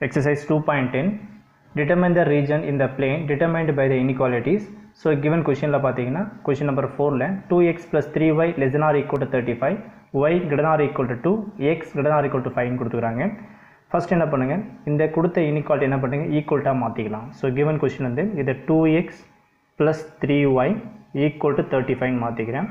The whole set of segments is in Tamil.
Exercise 2.10 Determine the region in the plane determined by the inequalities. So given question la pathina question number 4 la 2x plus 3y less than or equal to 35, y greater than or equal to 2, x greater than or equal to 5 னு கொடுத்துக்கறாங்க. First என்ன பண்ணுங்க, இந்த கொடுத்த inequality என்ன பண்ணுங்க, equal to மாத்திக்கலாம். So given question வந்து இது 2x plus 3y equal to 35 னு மாத்திக்கிறேன்.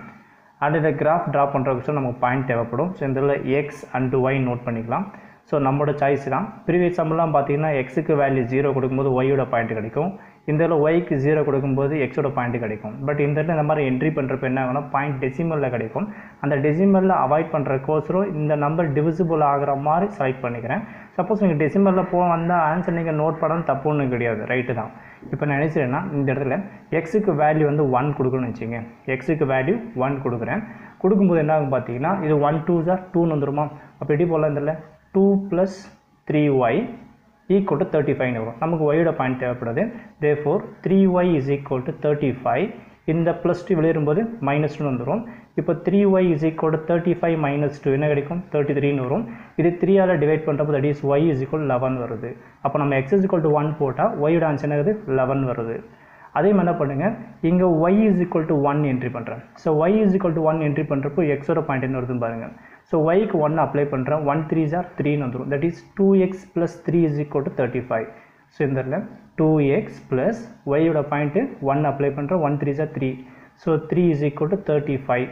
And இந்த graph draw பண்றதுக்கு நமக்கு பாயிண்ட் தேவைப்படும். So இதல x and y நோட் பண்ணிக்கலாம். ஸோ நம்மளோட சாய்ஸ் தான். ப்ரீவியஸ் சம்லாம் பார்த்தீங்கன்னா எக்ஸுக்கு வேல்யூ 0 கொடுக்கும்போது ஒய்யோட பாயிண்ட் கிடைக்கும், இந்த இதில் ஒய்க்கு 0 கொடுக்கும்போது எக்ஸோட பாயிண்ட் கிடைக்கும். பட் இந்த இடத்துல இந்த மாதிரி என்ட்ரி பண்ணுறப்ப என்ன ஆகும்னா பாயிண்ட் டெசிமலில் கிடைக்கும். அந்த டெசிமலில் அவாய்ட் பண்ணுறக்கோசரம் இந்த நம்பர் டிவிசிபிள் ஆகிற மாதிரி செலக்ட் பண்ணிக்கிறேன். சப்போஸ் நீங்கள் டெசிமலில் வந்தால் ஆன்சர் நீங்கள் நோட் பண்ணணும், தப்பு ஒன்றும் கிடையாது, ரைட்டு தான். இப்போ நான் நினைச்சேன்னா இந்த இடத்துல எக்ஸுக்கு வேல்யூ வந்து 1 கொடுக்கணும்னு வச்சுங்க, எக்ஸுக்கு வேல்யூ 1 கொடுக்குறேன். கொடுக்கும்போது என்ன ஆகும் பார்த்தீங்கன்னா இது 1 2s are 2ன்னு வந்துருமா. அப்போ எப்படி போகலாம், இந்த 2 plus 3y equal to 35 வரும். நமக்கு y ஓட பாயிண்ட் தேவைப்படுது. therefore 3y is equal to 35. இந்த plus 2 வெளியேறும்போது minus 2 வந்துரும். இப்போ 3y is equal to 35 minus 2 என்ன கிடைக்கும், 33 னு வரும். இது 3 ஆல டிவைட் பண்றப்போ that is y is equal to 11 வருது. அப்போ நம்ம x is equal to 1 போட்டா y ஓட ஆன்சர் என்னது 11 வருது. அதே மாதிரி என்ன பண்ணுங்க, இங்க y is equal to 1 entry பண்றேன். so y is equal to 1 entry பண்றப்போ x ஓட பாயிண்ட் என்ன வருதுன்னு பாருங்க. So y க்கு 1 அப்ளை பண்றேன், 1 3s are 3 னு வந்துரும். that is 2x plus 3 is equal to 35. so இந்த இடத்துல 2x plus y ஓட பாயிண்ட் 1 அப்ளை பண்றேன், 1 3s are 3. so 3 is equal to 35.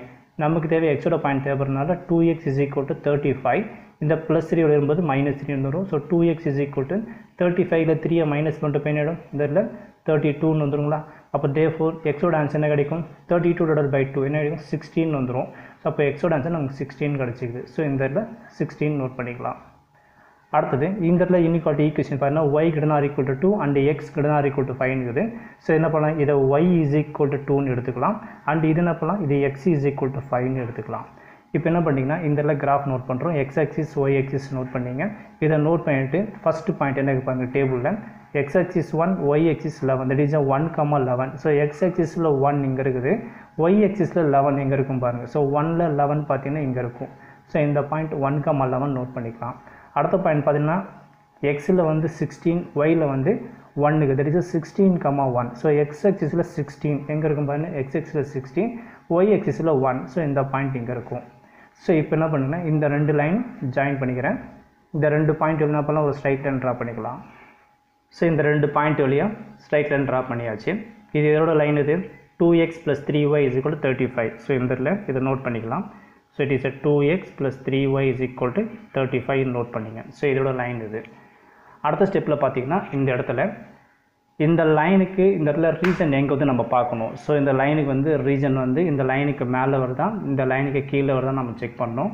நமக்கு தேவை x ஓட point தேவைப்படுறதுனால 2x is equal to 35. இந்த plus 3 வரும்போது minus 3 வந்துரும். so 2x is equal to 35 ல 3 மைனஸ் பண்ணிட்டு போய் என்னடும், இந்த இடத்துல 32 னு வந்துருங்களா. அப்போ therefore x ஓட ஆன்சர் என்ன கிடைக்கும், 32 divided by 2 என்ன கிடைக்கும், 16 வந்துரும். ஸோ அப்போ எக்ஸோட ஆன்சர் நமக்கு 16 கிடச்சிக்குது. ஸோ இந்த இடத்துல 16 நோட் பண்ணிக்கலாம். அடுத்தது இந்த இடத்துல இன்இக்வாலிட்டி ஈக்குவேஷன் பாருங்கள், y greater than or equal to 2 and x greater than or equal to 5 இருக்குது. ஸோ என்ன பண்ணலாம், இதை y is equal to 2னு எடுத்துக்கலாம். அண்ட் இது என்ன பண்ணலாம், இது x is equal to 5னு எடுத்துக்கலாம். இப்போ என்ன பண்ணிங்கன்னா இந்த இடத்துல கிராஃப் நோட் பண்ணுறோம், x axis y axis note பண்ணிங்க. இதை நோட் பண்ணிவிட்டு ஃபஸ்ட்டு பாயிண்ட் என்ன பாருங்க டேபிளில் x axis 1 y axis 11, that is 1,11. So x axisல 1 இங்கே இருக்குது, y axisல 11 எங்கே இருக்கும் பாருங்கள். ஸோ 1ல் 11 பார்த்தீங்கன்னா இங்கே இருக்கும். ஸோ இந்த பாயிண்ட் 1,11 நோட் பண்ணிக்கலாம். அடுத்த பாயிண்ட் பார்த்தீங்கன்னா எக்ஸில் வந்து 16, ஒயில் வந்து 1க்கு, that is 16,1. ஸோ x axisல 16 எங்கே இருக்கும் பாருங்கள், x axisல 16, y axisல 1. ஸோ இந்த பாயிண்ட் இங்கே இருக்கும். ஸோ இப்போ என்ன பண்ணுங்கன்னா இந்த ரெண்டு லைன் ஜாயின் பண்ணிக்கிறேன். இந்த ரெண்டு பாயிண்ட் என்ன பண்ணலாம், ஒரு ஸ்ட்ரைட் லைன் ட்ரா பண்ணிக்கலாம். ஸோ இந்த ரெண்டு பாயிண்ட் வழியாக ஸ்ட்ரைட் லைன் ட்ரா பண்ணியாச்சு. இது இதோட லைன் இது 2x plus 3y is equal to 35. So இந்த இடத்துல இதை நோட் பண்ணிக்கலாம். So it is 2x plus 3y is equal to 35 note பண்ணிங்க. ஸோ இதோட லைன் இது. அடுத்த ஸ்டெப்பில் பார்த்தீங்கன்னா இந்த இடத்துல இந்த லைனுக்கு இந்த இடத்துல ரீஜன் எங்கே வந்து நம்ம பார்க்கணும். ஸோ இந்த லைனுக்கு வந்து ரீஜன் வந்து இந்த லைனுக்கு மேலே வருதா இந்த லைனுக்கு கீழே வருதா நம்ம செக் பண்ணோம்.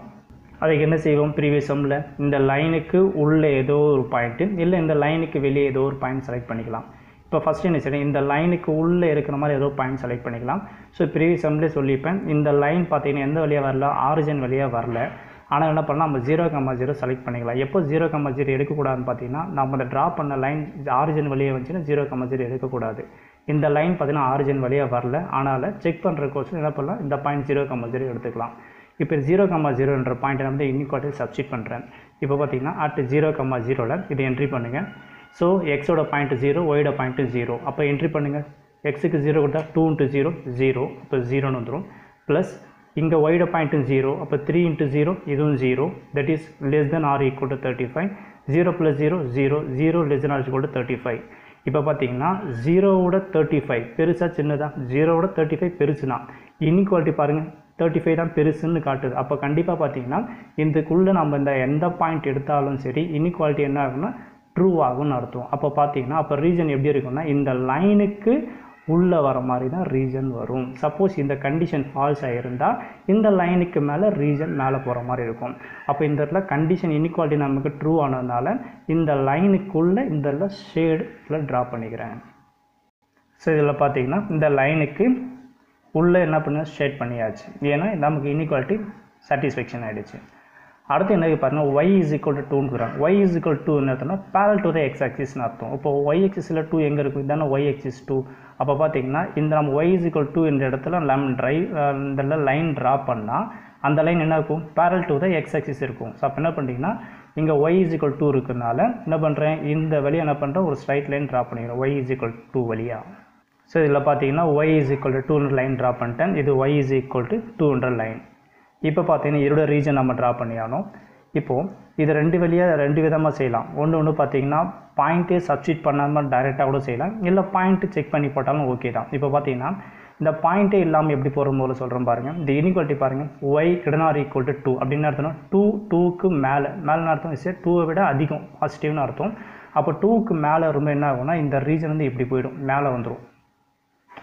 அதுக்கு என்ன செய்வோம், ப்ரீவியஸ் சம்மில் இந்த லைனுக்கு உள்ளே ஏதோ ஒரு பாயிண்ட்டு இல்லை இந்த லைனுக்கு வெளியே ஏதோ ஒரு பாயிண்ட் செலக்ட் பண்ணிக்கலாம். இப்போ ஃபஸ்ட்டு என்ன செய்யணும், இந்த லைனுக்கு உள்ளே இருக்கிற மாதிரி ஏதோ பாயிண்ட் செலக்ட் பண்ணிக்கலாம். ஸோ ப்ரீவியஸ் சம்லேயே சொல்லிப்பேன், இந்த லைன் பார்த்தீங்கன்னா எந்த வழியாக வரல, ஆரிஜின் வழியாக வரல. ஆனால் என்ன பண்ணலாம், நம்ம 0,0 செலக்ட் பண்ணிக்கலாம். எப்போ 0,0 எடுக்கக்கூடாதுன்னு பார்த்தீங்கன்னா நம்ம அந்த ட்ரா பண்ண லைன் ஆரிஜின் வழியாக வந்துச்சுன்னா 0,0 எடுக்கக்கூடாது. இந்த லைன் பார்த்தீங்கன்னா ஆரிஜின் வழியாக வரல, ஆனால் செக் பண்ணுறக்கோசம் என்ன பண்ணலாம், இந்த பாயிண்ட் 0,0 எடுத்துக்கலாம். இப்போ 0,0 பாயிண்ட் நான் வந்து இன்இக்வாலிட்டி சப்ஸ்டிட் பண்ணுறேன். இப்போ பார்த்தீங்கன்னா அட் 0,0ல் இது என்ட்ரி பண்ணுங்கள். ஸோ எக்ஸோட பாயிண்ட் 0, ஒயோட பாயிண்ட் 0. அப்போ என்ட்ரி பண்ணுங்கள், எக்ஸுக்கு 0 கொடுத்தா 2 × 0 0, அப்போ 0னு வந்துடும். ப்ளஸ் இங்கே ஒயோட பாயிண்ட் 0, அப்போ 3 × 0 இதுவும் 0, that is less than or equal to 35. 0 + 0 0, 0 less than or equal to 35. இப்போ பார்த்தீங்கன்னா 0வோட 35 பெருசாக சின்னதா, 0வோட 35 பெருசுனா இன்இக்வாலிட்டி பாருங்கள் 35 தான் பெருசுன்னு காட்டுது. அப்போ கண்டிப்பாக பார்த்தீங்கன்னா இதுக்குள்ளே நம்ம இந்த எந்த பாயிண்ட் எடுத்தாலும் சரி இன்இக்வாலிட்டி என்ன ஆகும்னா ட்ரூ ஆகும்னு அர்த்தம். அப்போ பார்த்தீங்கன்னா அப்போ ரீஜன் எப்படி இருக்குன்னா இந்த லைனுக்கு உள்ளே வர மாதிரி தான் ரீஜன் வரும். சப்போஸ் இந்த கண்டிஷன் ஃபால்ஸ் ஆகிருந்தால் இந்த லைனுக்கு மேலே ரீஜன் மேலே போகிற மாதிரி இருக்கும். அப்போ இந்த இடத்துல கண்டிஷன் இன்இக்வாலிட்டி நமக்கு ட்ரூ ஆனதுனால இந்த லைனுக்குள்ளே இந்த இடத்துல ஷேடில் ட்ரா பண்ணிக்கிறேன். ஸோ இதில் பார்த்தீங்கன்னா இந்த லைனுக்கு உள்ளே என்ன பண்ண ஷேட் பண்ணியாச்சு, ஏன்னா நமக்கு இன்இக்வாலிட்டி சாட்டிஸ்ஃபேக்ஷன் ஆகிடுச்சு. அடுத்து என்ன பாருங்கள், y is equal to 2ன்னு இருக்கிறாங்க. y is equal to 2 என்ன அர்த்தம்னா parallel to the x axisன்னு அர்த்தம். இப்போ y axisல 2 எங்கே இருக்கும், இதுதானே y axis 2. அப்போ பார்த்தீங்கன்னா இந்த நம்ம y is equal to இந்த இடத்துல இந்த லைன் ட்ரா பண்ணால் அந்த லைன் என்ன இருக்கும், parallel to the x axis இருக்கும். ஸோ அப்போ என்ன பண்ணிட்டீங்கன்னா இங்கே y is equal 2 இருக்கிறதுனால என்ன பண்ணுறேன், இந்த வழியாக என்ன பண்ணுறேன், ஒரு ஸ்ட்ரைட் லைன் ட்ரா பண்ணிக்கிறேன் y is equal 2 வழியாக. ஸோ இதில் பார்த்தீங்கன்னா y is equal to 200 line draw பண்ணிட்டேன். இது y is equal to 200 line. இப்போ பார்த்தீங்கன்னா இதோட ரீஜன் நம்ம ட்ரா பண்ணியானோம். இப்போது இது ரெண்டு விதமாக செய்யலாம். ஒன்று பார்த்தீங்கன்னா பாயிண்ட்டே சப்ஸ்டிட் பண்ணாமல் டைரெக்டாக கூட செய்யலாம், இல்லை பாயிண்ட்டு செக் பண்ணி போட்டாலும் ஓகே தான். இப்போ பார்த்தீங்கன்னா இந்த பாயிண்ட்டே இல்லாமல் எப்படி போகிற போல சொல்கிறேன் பாருங்கள். இந்த இனிக்வாலிட்டி பாருங்கள், y greater than or equal to 2 அப்படின்னு அர்த்தம். 2க்கு மேலேன்னு அர்த்தம் இஸ் 2வை விட அதிகம் பாசிட்டிவ்னு அர்த்தம். அப்போ 2க்கு மேலே ரொம்ப என்ன ஆகும்னா இந்த ரீஜன் வந்து இப்படி போயிடும், மேலே வந்துடும்.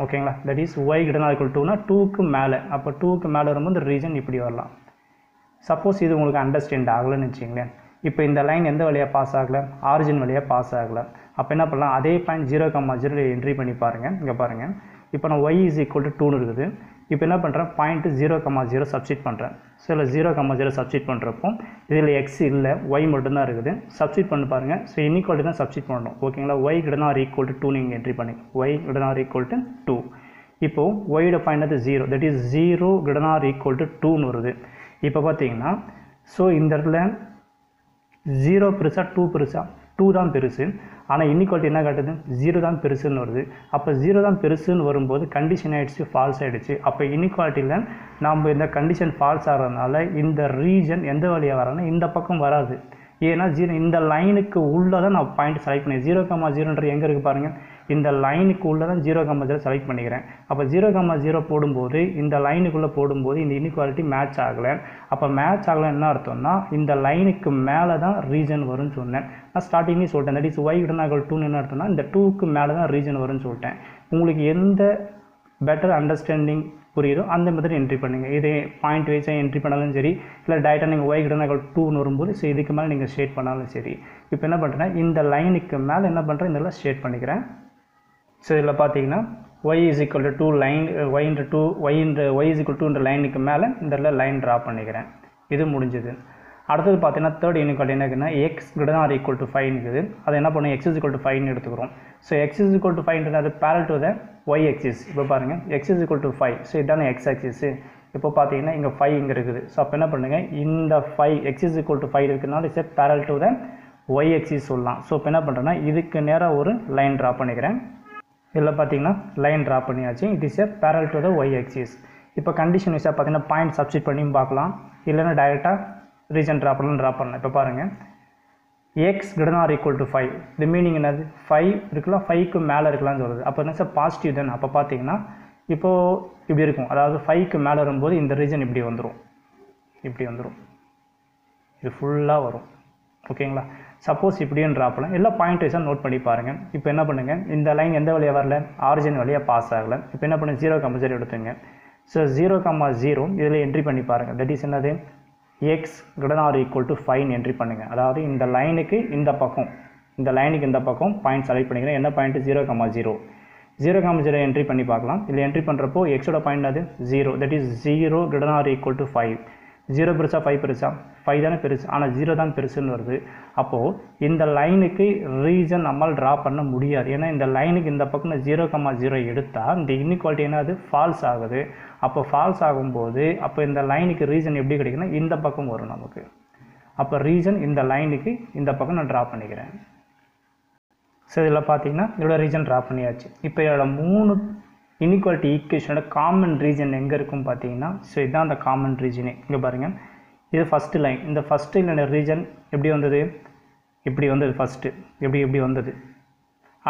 ஓகேங்களா, that is y greater than or equal to 2னா 2க்கு மேலே. அப்போ 2க்கு மேலே வரும்போது இந்த ரீஜன் இப்படி வரலாம். சப்போஸ் இது உங்களுக்கு அண்டர்ஸ்டாண்ட் ஆகலைன்னு வச்சுங்களேன். இப்போ இந்த லைன் எந்த வழியாக பாஸ் ஆகலை, ஆரிஜின் வழியாக பாஸ் ஆகலை. அப்போ என்ன பண்ணலாம், அதே பாயிண்ட் 0,0 என்ட்ரி பண்ணி பாருங்கள். இங்கே பாருங்கள், இப்போ நான் y is equal to 2 இருக்குது. இப்போ என்ன பண்ணுறேன், பாயிண்ட்டு 0,0 சப்ஸ்டிட் பண்ணுறேன். ஸோ இல்லை 0,0 சப்ஸ்டிட் பண்ணுறப்போ இதில் x இல்லை, y மட்டும்தான் இருக்குது. சப்ஸ்டிட் பண்ணி பாருங்கள். ஸோ இன்இக்வாலிட்டி தான் சப்ஸ்டிட் பண்ணணும். ஓகேங்களா, y greater than or equal to 2 நீங்கள் என்ட்ரி பண்ணி y greater than or equal to 2. இப்போது y பாயிண்ட் அது 0, that is 0 greater than or equal to 2ன்னு வருது. இப்போ பார்த்தீங்கன்னா ஸோ இந்த இடத்துல 0 பெருசா 2 பெருசா, 2 தான் பெருசு. ஆனால் இன்இக்வாலிட்டி என்ன காட்டுது, 0 தான் பெருசுன்னு வருது. அப்போ 0 தான் பெருசுன்னு வரும்போது கண்டிஷன் ஆகிடுச்சு, ஃபால்ஸ் ஆகிடுச்சு. அப்போ இன்இக்வாலிட்டியில் நம்ம இந்த கண்டிஷன் ஃபால்ஸ் ஆகிறதுனால இந்த ரீஜன் எந்த வழியாக வராதுன்னா இந்த பக்கம் வராது. ஏன்னா இந்த லைனுக்கு உள்ளே தான் நான் பாயிண்ட் செலக்ட் பண்ணி 0,0ன்றது எங்கே இருக்குது பாருங்கள், இந்த லைனுக்கு உள்ளே தான் 0,0 செலக்ட் பண்ணிக்கிறேன். அப்போ 0,0 போடும்போது இந்த லைனுக்குள்ளே போடும்போது இந்த இன்இக்வாலிட்டி மேட்ச் ஆகலை. அப்போ மேட்ச் ஆகலை என்ன அர்த்தம்னா இந்த லைனுக்கு மேலே தான் ரீஜன் வரும்னு சொன்னேன். நான் ஸ்டார்டிங்லேயும் சொல்லிட்டேன், that is y greater than or equal to 2 என்ன அர்த்தம்னா இந்த 2க்கு மேலே தான் ரீஜன் வரும்னு சொல்லிட்டேன். உங்களுக்கு எந்த பெட்டர் அண்டர்ஸ்டாண்டிங் புரியுதோ அந்த மெத்தட் என்ட்ரி பண்ணுங்கள். இதே பாயிண்ட் வைஸாக என்ட்ரி பண்ணாலும் சரி, இல்லை டைரெக்டாக நீங்கள் y greater than or equal to 2ன்னு வரும்போது ஸோ இதுக்கு மேலே நீங்கள் ஷேட் பண்ணாலும் சரி. இப்போ என்ன பண்ணுறேன்னா இந்த லைனுக்கு மேலே என்ன பண்ணுறேன், இதெல்லாம் ஷேட் பண்ணிக்கிறேன். ஸோ இதில் பார்த்தீங்கன்னா y is equal to 2 line y is equal to 2 லைனுக்கு மேலே இந்த லைன் ட்ரா பண்ணிக்கிறேன். இது முடிஞ்சது. அடுத்தது பார்த்தீங்கன்னா தேர்ட் இன்இக்வாலிட்டி என்னக்குன்னா x greater than or equal to 5 இருக்குது. அதை என்ன பண்ணும், x is equal to 5ன்னு எடுத்துக்கிறோம். So x is equal to 5ன்றது அது parallel to the y axis. இப்போ பாருங்கள் x is equal to 5, so இதான x axis. இப்போ பார்த்தீங்கன்னா இங்கே 5 இங்கே இருக்குது. ஸோ அப்போ என்ன பண்ணுங்கள், இந்த 5 x is equal to 5 இருக்கிறதுனால it's parallel to the y axis சொல்லலாம். ஸோ இப்போ என்ன பண்ணுறேன்னா இதுக்கு நேராக ஒரு லைன் ட்ரா பண்ணிக்கிறேன். இதில் பார்த்தீங்கன்னா லைன் ட்ரா பண்ணியாச்சு. It is parallel to the y axis. இப்போ கண்டிஷன் வைஸாக பார்த்தீங்கன்னா பாயிண்ட் சப்ஸ்டிட் பண்ணியும் பார்க்கலாம், இல்லைன்னா டைரெக்டாக ரீஜன் ட்ரா பண்ணலாம். இப்போ பாருங்கள், x greater than or equal to 5, இது மீனிங் என்னது, 5 இருக்கலாம், 5க்கு மேலே இருக்கலாம்னு சொல்லுது. அப்போ என்ன சார் பாசிட்டிவ் தான். அப்போ பார்த்தீங்கன்னா இப்போது இப்படி இருக்கும், அதாவது 5க்கு மேலே வரும்போது இந்த ரீஜன் இப்படி வந்துடும், இது ஃபுல்லாக வரும். ஓகேங்களா, சப்போஸ் இப்படியும் ட்ரா பண்ணலாம், எல்லா பாயிண்ட் வைஸாக நோட் பண்ணி பாருங்கள். இப்போ என்ன பண்ணுங்கள், இந்த லைன் எந்த வழியாக வரல, ஆரிஜின் வழியாக பாஸ் ஆகலை. இப்போ என்ன பண்ணுங்க, 0,0 எடுத்துங்க. ஸோ 0,0 இதில் என்ட்ரி பண்ணி பாருங்கள். தட் இஸ் என்னது, x greater than or equal to 5 entry பண்ணுங்கள். அதாவது இந்த லைனுக்கு இந்த பக்கம் பாயிண்ட் செலக்ட் பண்ணிக்கிறேன். என்ன பாயிண்ட், 0,0 என்ட்ரி பண்ணி பார்க்கலாம். இதில் என்ட்ரி பண்ணுறப்போ எக்ஸோட பாயிண்ட் அது 0, that is 0 greater than or equal to 5. 0 பெருசா 5 பெருசா, 5 தானே பெருசு, ஆனால் 0 தான் பெருசுன்னு வருது. அப்போது இந்த லைனுக்கு ரீஜன் நம்மால் ட்ரா பண்ண முடியாது. ஏன்னா இந்த லைனுக்கு இந்த பக்கம் 0,0 எடுத்தால் இந்த இன்இக்வாலிட்டி என்ன, அது ஃபால்ஸ் ஆகுது. அப்போ ஃபால்ஸ் ஆகும்போது அப்போ இந்த லைனுக்கு ரீஜன் எப்படி கிடைக்குன்னா இந்த பக்கம் வரும் நமக்கு. அப்போ ரீஜன் இந்த லைனுக்கு இந்த பக்கம் நான் ட்ரா பண்ணிக்கிறேன். ஸோ இதில் பார்த்தீங்கன்னா இதோட ரீஜன் ட்ரா பண்ணியாச்சு. இப்போ இதோட 3 இன்இக்வாலிட்டி ஈக்குவேஷனோட காமன் ரீஜன் எங்கே இருக்கும் பார்த்தீங்கன்னா, ஸோ இதுதான் அந்த காமன் ரீஜனே. இங்கே பாருங்கள், இது ஃபஸ்ட்டு லைன். இந்த ஃபஸ்ட்டு லைனோட ரீஜன் எப்படி வந்தது, இப்படி வந்தது ஃபஸ்ட்டு, எப்படி வந்தது.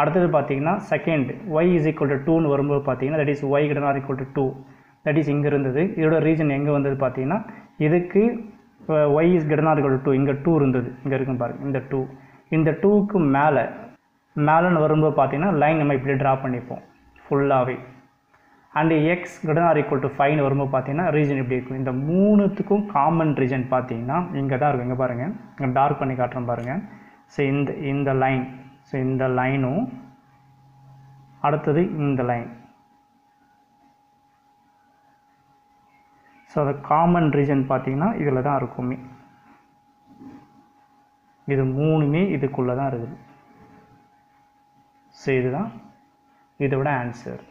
அடுத்தது பார்த்தீங்கன்னா second y is equal to 2ன்னு வரும்போது பார்த்தீங்கன்னா that is y greater than or equal to 2, that is இங்கே இருந்தது. இதோட ரீஜன் எங்கே வந்தது பார்த்தீங்கன்னா இதுக்கு y is greater than or equal to 2, இங்கே 2 இருந்தது, இங்கே இருக்கும் பாருங்கள். இந்த 2க்கு மேலேன்னு வரும்போது பார்த்தீங்கன்னா லைன் நம்ம இப்படி ட்ரா பண்ணிப்போம் ஃபுல்லாகவே. And x greater than or equal to 5 வரும்போது பார்த்தீங்கன்னா ரீஜன் இப்படி இருக்கும். இந்த 3த்துக்கும் காமன் ரீஜன் பார்த்தீங்கன்னா இங்கே தான் இருக்கும். இங்கே பாருங்கள், இங்கே டார்க் பண்ணி காட்டுறேன் பாருங்கள். ஸோ இந்த லைன், ஸோ இந்த லைனும் அடுத்தது இந்த லைன், ஸோ அது காமன் ரீஜன் பார்த்தீங்கன்னா இதில் தான் இருக்குமே. இது 3மே இதுக்குள்ளே தான் இருக்குது. ஸோ இதுதான் இதோட ஆன்சர்.